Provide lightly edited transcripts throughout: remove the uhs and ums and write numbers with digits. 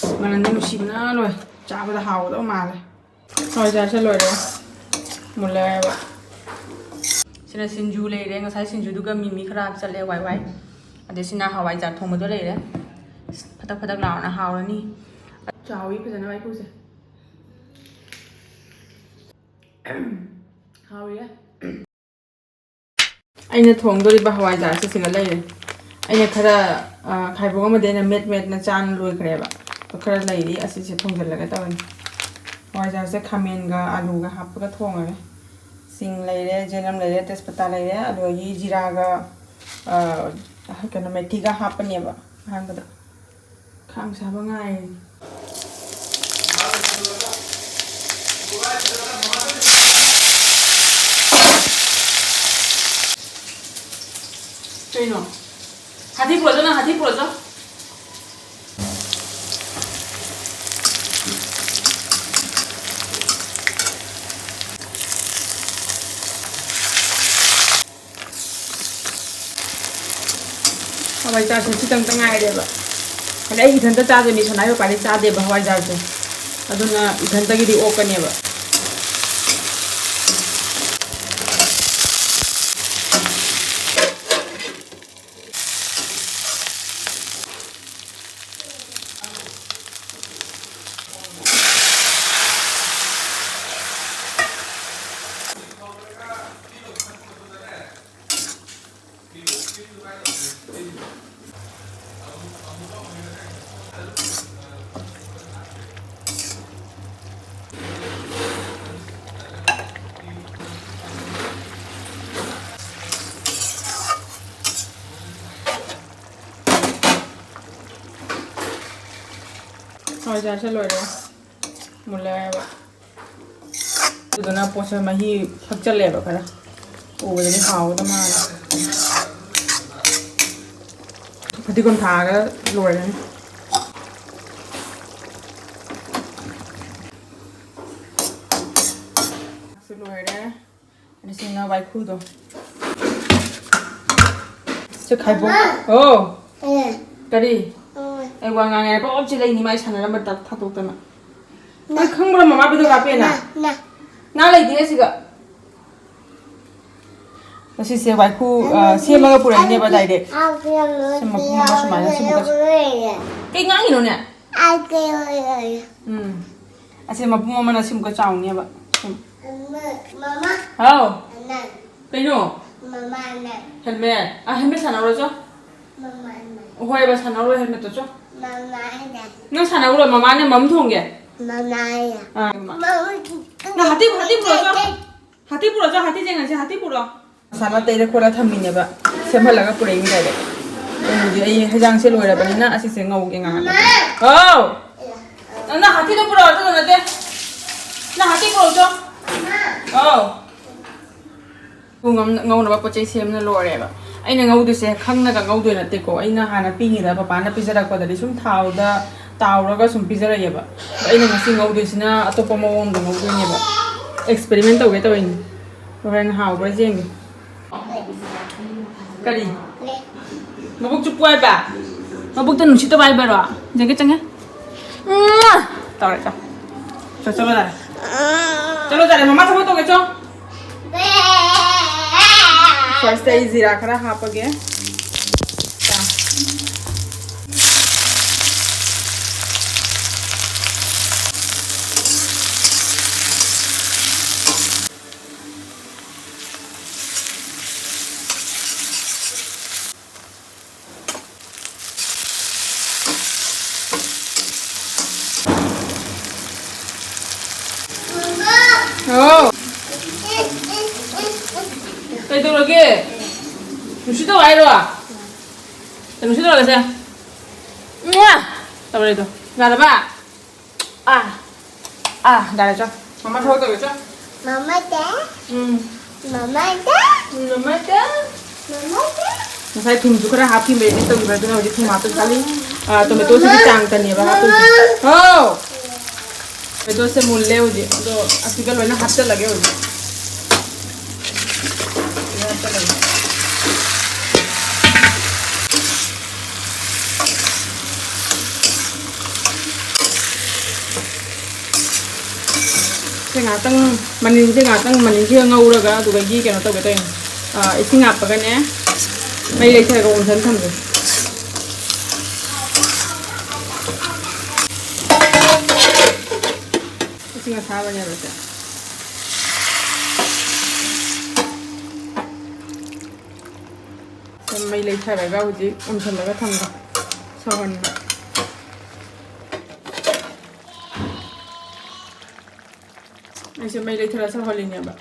Mình đang xịn nữa rồi, chả bao giờ hào đâu mà này. Rồi giờ sẽ lôi rồi, một lời vậy. Xin là SINGJU loi đấy, ngày SINGJU đúng cái mì khá sẽ lấy quay. Để xin là HAWAIJAR thongba đó lấy đấy. Phát tác nào là hào rồi nè. Chào ý bây giờ nó Waikhu gì? Hào ý á. Anh thong đôi ba HAWAIJAR sẽ xin là lấy đấy. Anh khá khai bông mà đây là mệt na chan lôi cái vậy. Khá lấy đi, asi sẽ thong dần lại tao anh. HAWAIJAR sẽ khamen ga alu ga hấp cái thong rồi. Sing lấy đấy, jenam lấy đấy, tespata lấy đấy, alu yi jira ga cái nó methi ga hấp anh vậy. Hàng cái đó. Khang sao bằng ngay. Đây nó. Hati pula cho na, hati pula cho. HAWAIJAR sẽ tăng tăng ngay đấy vậy. Cái này ikan ta cha rồi mình nói phải cha để bảo HAWAIJAR chứ. Aduna ikan ta cái đi open này vậy. HAWAIJAR sẽ lôi rồi, một lời vậy. Từ đó nào post mà hi hấp chân lẹ vậy cả. Ủa cái này hào đó mà. Thì con thả cái lôi này. Sẽ lôi đấy. Đây xin là Waikhu rồi. Sẽ khai bông. Ồ. Cái gì? Ai qua ngang này bao nhiêu lấy ni mai chăn là mất đặt thắt tục tana. Ai không bao mama bây giờ gặp na. Na lấy đi gì cả. Nó sẽ Waikhu xem mà pura này bao đại đấy. Xem mà pura mà xem mà cái ngang gì nè. Xem mà pura mà xem cái chảo này vậy. Mama. Hao. Cái nó. Mama này. Helmet. Helmet sao nào rồi chứ? Mama này. Hoài bà sao nào rồi helmet chứ? Mama này. Nó sao nào rồi mama này mắm thùng kìa. Mama này. Mama. Nó hati pura cho. Hati pura cho hati jangan sih hati pura. Sana teh dia kola thamin ya ba. Sema laga pura ini dah deh. Kemudian ini hajang sih loi dah bani na asyik sih ngau yang ngan. Oh. Nah hati tu pura tu nanti. Nah hati pura cho. Oh. Ngau na ba pocai sem na loi dah ba. Aina ngau tu sih khang na ka ngau tu nanti ko. Aina hana pingi dah papa na pizza ko dari sum thau dah tau raga sum pizza ya ba. Aina ngasi ngau tu sih na atau pemawon ngau tu ni ba. Eksperimen tau gitu ini. Orang hau berjeng. Kali. Mabuk cupu apa? Mabuk tu nusi tu baik berwa. Jangan cengah. Tahu tak? Coba dah. Coba dah. Mama coba tu kecoh. First day zira kara apa ke? Oh. Cái đâu lagi? Nusi tu air doa. Nusi tu lagi saya. Tahu itu. Dah ada pak? Dah ada. Mama tahu tu ke? Mama dah. Mama dah. Mama dah. Mama dah. Saya thum juga dah happy made itu berarti nak jadi tomato kali. Tomato sih dicangkan ya, bahapu. Oh. Itu se mulle uji. Itu asli kalau nak hasil lagi uji. Saya ngatang manin saya ngatang manin saya ngawuraga tu bagi kena tahu kita yang isi ngapa kan ya? Mai lagi saya kau unsan thambu. Isi ngasa banyak rasa. Mai lagi saya kau uji unsan laga thambu. Sawan. ऐसे मैं ले थोड़ा सा हॉलिंग है बा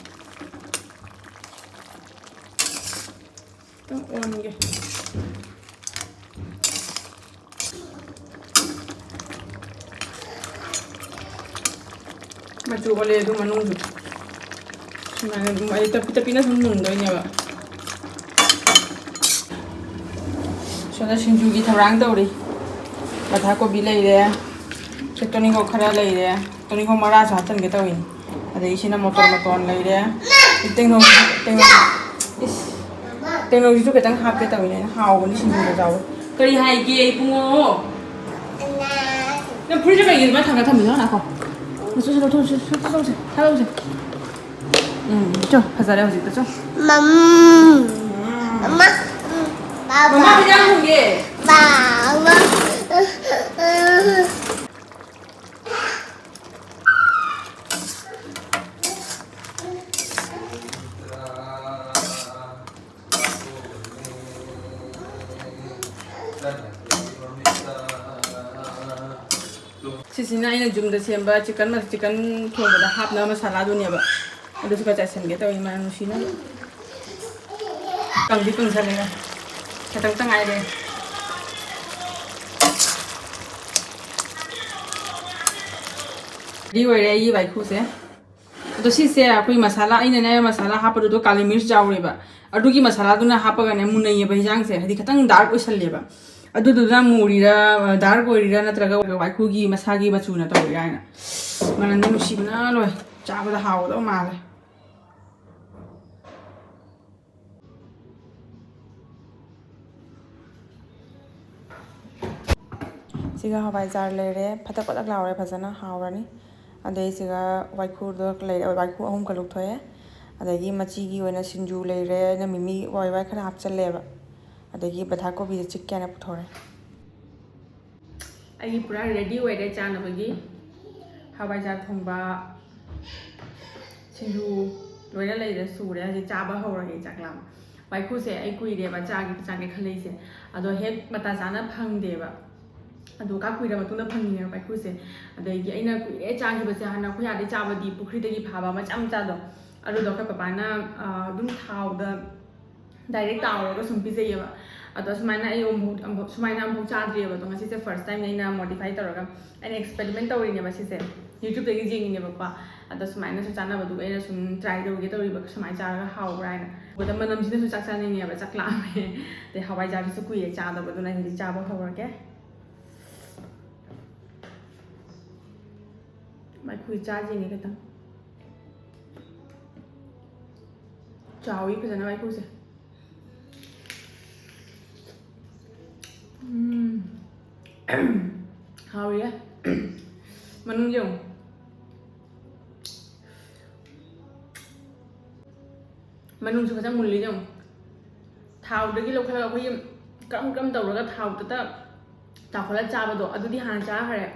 तो ओनगे मचू को ले दो मनुंग दो मैं तपी ना सुन मुंडो इन्हें बा सोना सिंजू की थवरांग तोड़ी बता को भी ले रहे हैं चटनी को खरा ले रहे हैं तो नहीं को मरा चाहते हैं तो इन अरे इसी ना मोटोन ले रहे हैं टेक्नोलॉजी तो कितना हाथ पे तो इन्हें हाउ बनी सिंजू का जाओ करी हाई की पुंगो ना पूरी जगह ये बात थंगा थंबी ना को चलो चो हजारे हो जितना चो Mama. मम्मा भी जाऊँ होंगे Mama. सिसिना इन जुम द सेंबा चिकन थोंबदा हापना मसाला दुनियाबा अदुसु का चासनगे तो इमा नुसिना कंदी कंसनेगा खतंग तंग आइरे दी ओइरे ई वाइखु से तो सिसे कोई मसाला इन ने मसाला हापदु तो काली मिर्च जावरेबा अदुगी मसाला दुना हापगाने मुनैयेबा हिजांग से हदि खतंग डार्क ओइसलेबा अदुदुना मुरीरा डार्क ओइरिरा नत्रगा वाइखुगी मसागी मचुना तोरिरा आइना मनन नुसिबना लोय चाबदा हावदो माले सिगा हवाइजार लेरे फतक पतक लावरे फजना हावरानी अदे सिगा वाइखु दो लेरे वाइखु अहुम का लुकथोए अदगी मचीगी ओइना सिंजू लेरे न मिमी वाइ वाइ खरा हापचलेबा अदगी बथा को भी चिक्केना पुथोरे आई पूरा रेडी ओइरे चानबगी हवाइजार थोंबा सिंजू लोइना लेरे सुरे हजि चाबा हौरगे चाकलाम वाइखु से आई कुइरेबा चागे खलेसे अदो हेक मता जाना फंगदेबा अदो का कुइरा मतुना फंगिने वाइखु से अदगी आइना कुइरे चागिबसे हाना खुयादे चाबदी पुखरीदगी फाबा मचाम चादो अदो दोका पापाना दुम थावदा डायरेक्ट तावरगा सुम पिजेयबा अदो सुमाइना आई सुमाइना अमु चाद्रियबा तो ngasi se first time naina modify tawraga aina experiment tawrine ba sise youtube dagi jingine ba pa अदो सुमाइना सु चाना बदु aina sum try tawge tawriba सुमाइ चारगा Howrah aina boda manam sina su chak chane ba chaklame de hawai jar su kuye chada badu na hindi chaba hawra ke mai kui chaji ni kata chawi phajana mai ku se how ya manung jong manung su khajang mulli jong thau dagi lo khala khoi kam tawraga thau ta ta khola chaba do adudi han cha hare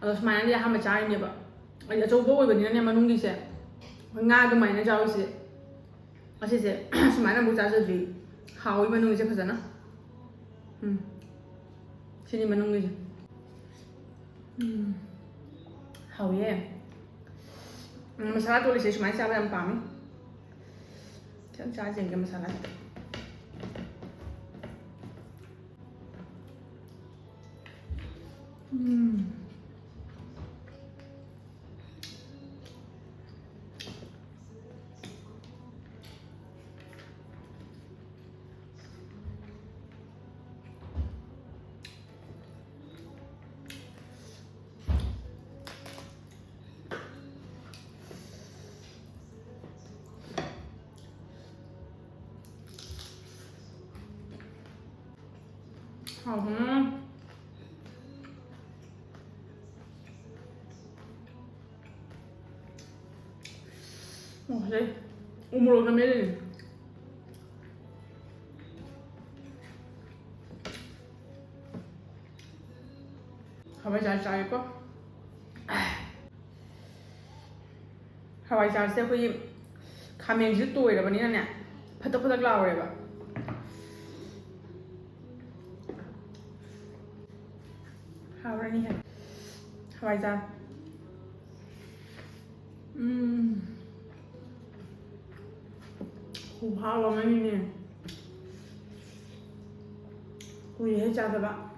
ado smana dia ha ma cha ni ba ai acho bo oi bani ne manung gi se nga do mai na jaw se ase se smana bu cha se di hawi manung se khajana sini manung gi hawi ya masala to le se smai cha ba am pami chang cha jeng ke masala 어, 그래. 우물로 가면 하와이잘 짜겠고. 하와이잘세 거의 가면지 또 이러버니네. 파닥파닥 나오래봐. 하와이니 해. 하와이잘. 하와 많이네. 우리 해자다봐.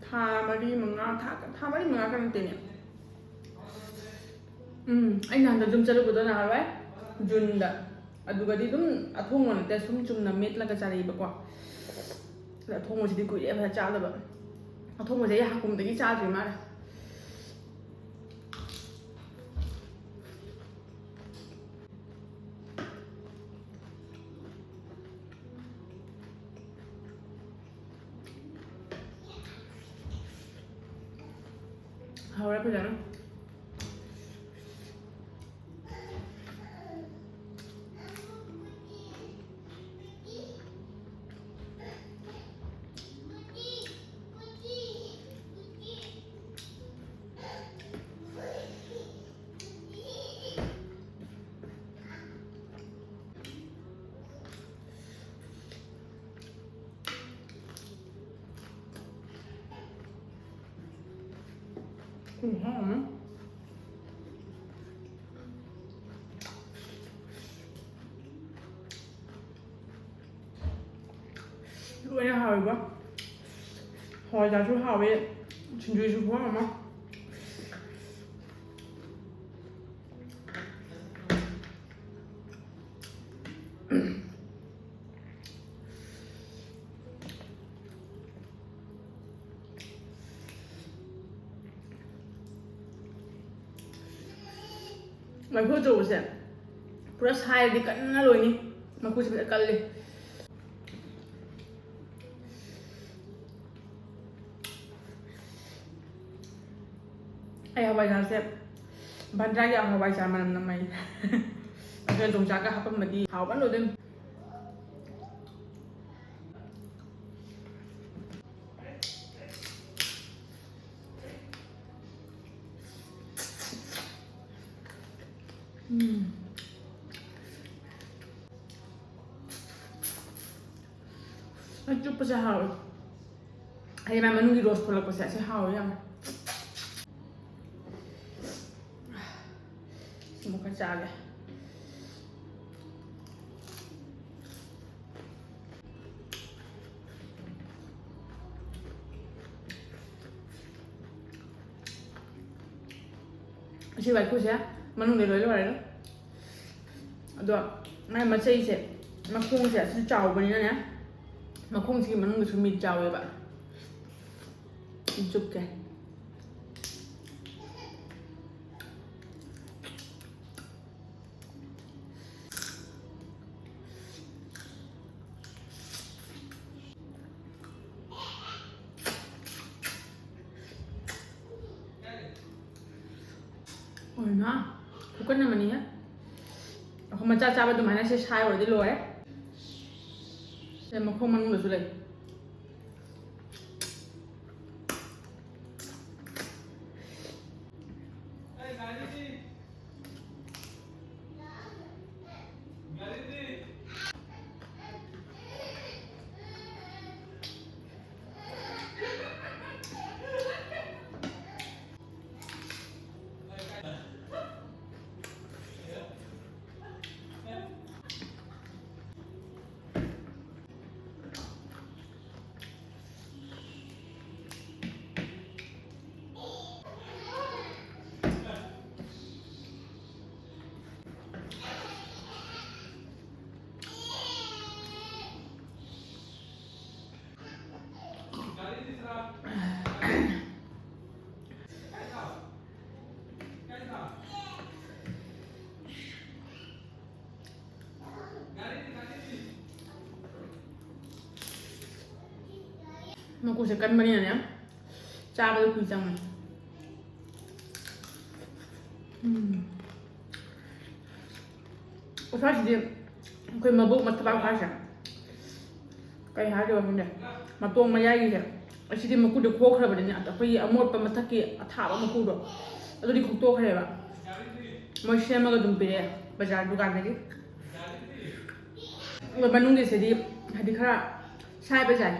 타마리 뭔가 타마리 뭔가 그런 때네. anh nàng 좀 자르고도 나와요. 준다. 아두가디 좀 아통은 때 숨좀나 мет라가 자리버고. 그래 통어지디 꾸예 봐 짜다봐. 아통어제 야kum되게 짜지 마라. 하와이 보잖아. loi haokhre quá. Hawaijar chú haokhre SINGJU chú quá mà. Waikhu chủ sẽ press hai đi cắn nó rồi nhỉ, mà khu sẽ cắn đi. Ai hawaii sẽ ban ra ya hawaii mà nằm mày. Cái dùng giá cả hấp mà đi hào bắn rồi đêm. Chút sẽ hào. Hay mà mình đi roast thôi là sẽ hào vậy. Một cái chả này. Chị Waikhu sẽ mà nung để lấy rồi đó. Được, này mà xây sẽ mà khung sẽ trào vào này nhé. Mà không thì mà nung được mịn trào rồi bạn. Chụp kìa. Ôi nó, không có nào mà ní á. Không mà cha vào tụi mày nó sẽ sai rồi đi lùi đấy. Để mà không ăn được rồi đây. Mà cô sẽ cân bao nhiêu nhé? Cha bao nhiêu quỳ răng này? ꯎꯁ꯭ꯋꯥꯏꯁꯤꯗꯤ ꯑꯩꯈꯣꯏ ꯃꯕꯨꯛ ꯃꯊꯕꯥꯛ ꯈꯔꯁꯦ ꯀꯩ ꯍꯥꯏꯗꯣꯏꯕ ꯈꯪꯗꯦ ꯃꯇꯣꯡ ꯃꯌꯥꯏꯒꯤꯁꯦ ꯑꯁꯤꯗꯤ ꯃꯀꯨꯗꯣ ꯈꯣꯛꯈ꯭ꯔꯕꯅꯤꯅ ꯑꯩꯈꯣꯏꯒꯤ ꯑꯃꯣꯠꯄ ꯃꯊꯛꯀꯤ ꯑꯊꯥꯕ ꯃꯀꯨꯗꯣ ꯑꯗꯨꯗꯤ ꯈꯣꯛꯇꯣꯛꯈ꯭ꯔꯦꯕ ꯃꯣꯏ ꯁꯦꯝꯃꯒ ꯑꯗꯨꯝ ꯄꯤꯔꯛꯑꯦ ꯕꯖꯥꯔ ꯗꯨꯀꯥꯟꯗꯒꯤ ꯑꯗꯨꯒ ꯃꯅꯨꯡꯒꯤꯁꯤꯗꯤ ꯍꯥꯏꯗꯤ ꯈꯔ ꯁꯥꯏꯕ ꯌꯥꯏ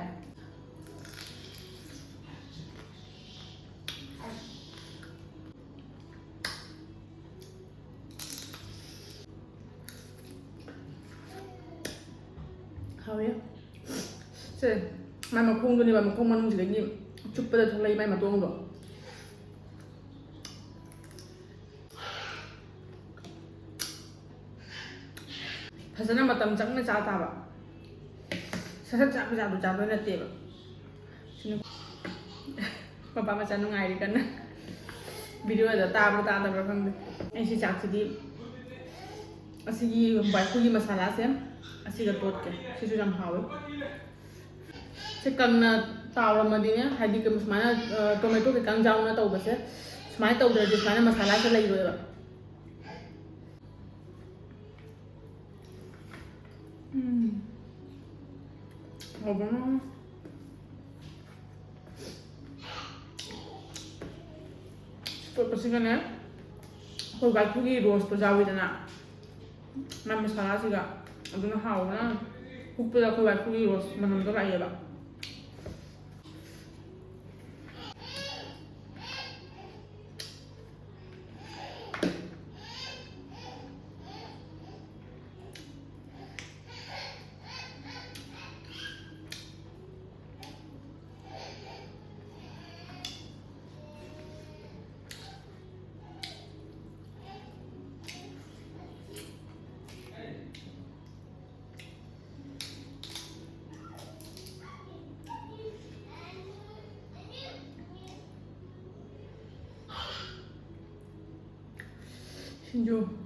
ꯍꯥꯎꯋꯦ ꯁꯦ ꯃꯥꯏ ꯃꯈꯣꯡꯗꯨꯅꯦꯕ ꯃꯈꯣꯡ ꯃꯅꯨꯡꯁꯤꯗꯒꯤ ꯆꯨꯞꯄꯗ ꯊꯣꯛꯂꯛꯏ ꯃꯥꯏ ꯃꯇꯣꯡꯗꯣ ꯐꯖꯅ ꯃꯇꯝ ꯆꯪꯅ ꯆꯥ ꯇꯥꯕ ꯁꯠ ꯁꯠ ꯆꯥꯕꯗꯣ ꯅꯠꯇꯦꯕ ꯁꯤꯅ ꯃꯄꯥ ꯃꯆꯥ ꯅꯨꯡꯉꯥꯏꯔꯤ ꯀꯟꯅ ꯚꯤꯗꯤꯑꯣꯗ ꯇꯥꯕ꯭ꯔꯥ ꯇꯥꯗꯕ꯭ꯔꯥ ꯈꯪꯗꯦ ꯑꯩ ꯁꯤ ꯆꯥꯛꯁꯤꯗꯤ ꯑꯁꯤꯒꯤ ꯋꯥꯏꯈꯨꯒꯤ ꯃꯁꯥꯂꯥꯁꯦ ꯑꯁꯤꯒ ꯇꯣꯠꯀꯦ ꯁꯤꯁꯨ ꯌꯥꯝ ꯍꯥꯎꯋꯦ ꯁꯤ ꯀꯪꯅ ꯇꯥꯎꯔꯝꯃꯗꯤꯅꯦ ꯍꯥꯏꯗꯤ ꯁꯨꯃꯥꯏꯅ ꯇꯣꯃꯦꯇꯣ ꯈꯤꯇꯪ ꯌꯥꯎꯅ ꯇꯧꯕꯁꯦ ꯁꯨꯃꯥꯏꯅ ꯇꯧꯗ꯭ꯔꯗꯤ ꯁꯨꯃꯥꯏꯅ ꯃꯁꯥꯂꯥꯁꯦ ꯂꯩꯔꯣꯏꯕ ꯍꯥꯎꯕꯅ ꯇꯣꯠꯄꯁꯤꯒꯅꯦ ꯑꯩꯈꯣꯏ ꯋꯥꯏꯈꯨꯒꯤ ꯔꯣꯁꯇꯣ ꯌꯥꯎꯋꯤꯗꯅ ꯃꯥꯏ ꯃꯁꯥꯂꯥꯁꯤꯒ ꯑꯗꯨꯅ ꯍꯥꯎꯕꯅ ꯍꯨꯛꯄꯗ ꯑꯩꯈꯣꯏ ꯋꯥꯏꯈꯨꯒꯤ ꯔꯣꯁ ꯃꯅꯝꯗꯣ ꯂꯥꯛꯑꯦꯕ 신주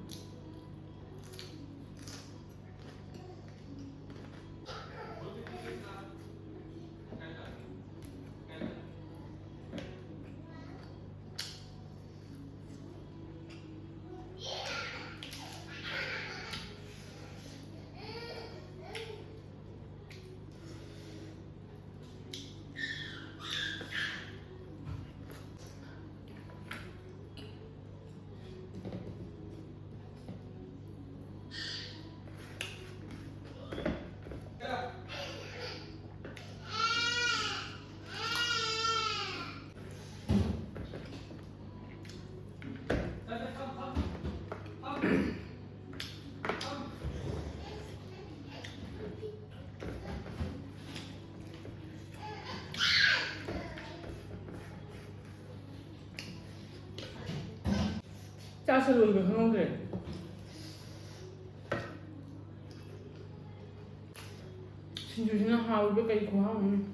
짜서 이거 해먹게 신주시는 하우가 그이 고하운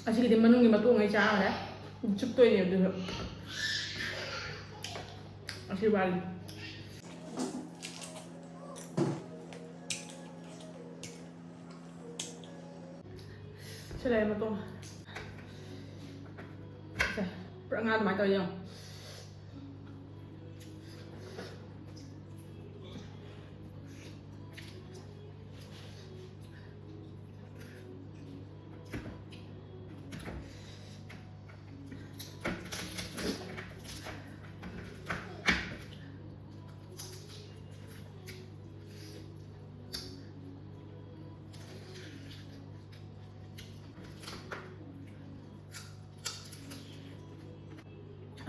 아시게 된 만능이 맛동이 짜래 죽도 이제 들 아시 발리 chơi 맛동 bữa ngao máy tao không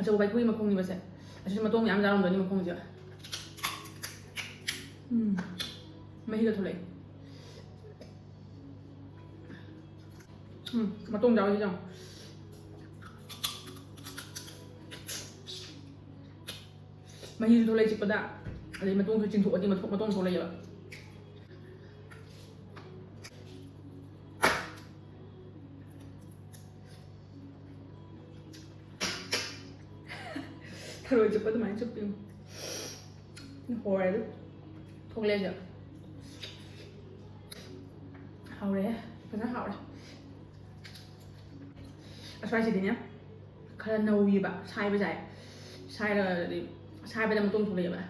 저 와이쿠이 마콩이면서 아주 뭐 똥이 안 자란 거니 마콩이죠. 매히가 돌래. 마똥 자오지죠. 매히 돌래 집보다 아니 마똥 그 진도 어디 마똥 돌래요. rồi chụp cái máy chụp phim hồi đấy thuộc lên rồi hậu đấy cái nó hậu đấy xoay chỉ thế nhá khá là nâu gì bạn sai bây giờ sai là ꯁꯥꯏꯕꯗ ꯃꯇꯣꯡ ꯊꯣꯛꯂꯛꯑꯦꯕ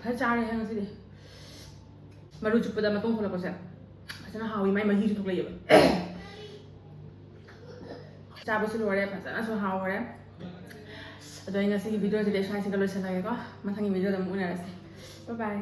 ꯐꯖ ꯆꯥꯔꯦ ꯉꯁꯤꯗꯤ ꯃꯔꯨ ꯆꯨꯞꯄꯗ ꯃꯇꯣꯡ ꯊꯣꯛꯂꯛꯄꯁꯦ ꯐꯖꯅ ꯍꯥꯎꯋꯤ ꯃꯥꯏ ꯃꯍꯤꯁꯨ ꯊꯣꯛꯂꯛꯑꯦꯕ ꯆꯥꯕꯁꯨ ꯂꯣꯏꯔꯦ ꯐꯖꯅꯁꯨ ꯍꯥꯎꯔꯦ ꯑꯗꯣ ꯑꯩ ꯉꯁꯤꯒꯤ ꯚꯤꯗꯤꯑꯣꯁꯤꯗꯤ ꯁ꯭ꯋꯥꯏꯁꯤꯒ ꯂꯣꯏꯁꯤꯜꯂꯒꯦꯀꯣ ꯃꯊꯪꯒꯤ ꯚꯤꯗꯤꯑꯣꯗ ꯑꯃꯨꯛ ꯎꯅꯔꯁꯦ ꯕꯥꯏ ꯕꯥꯏ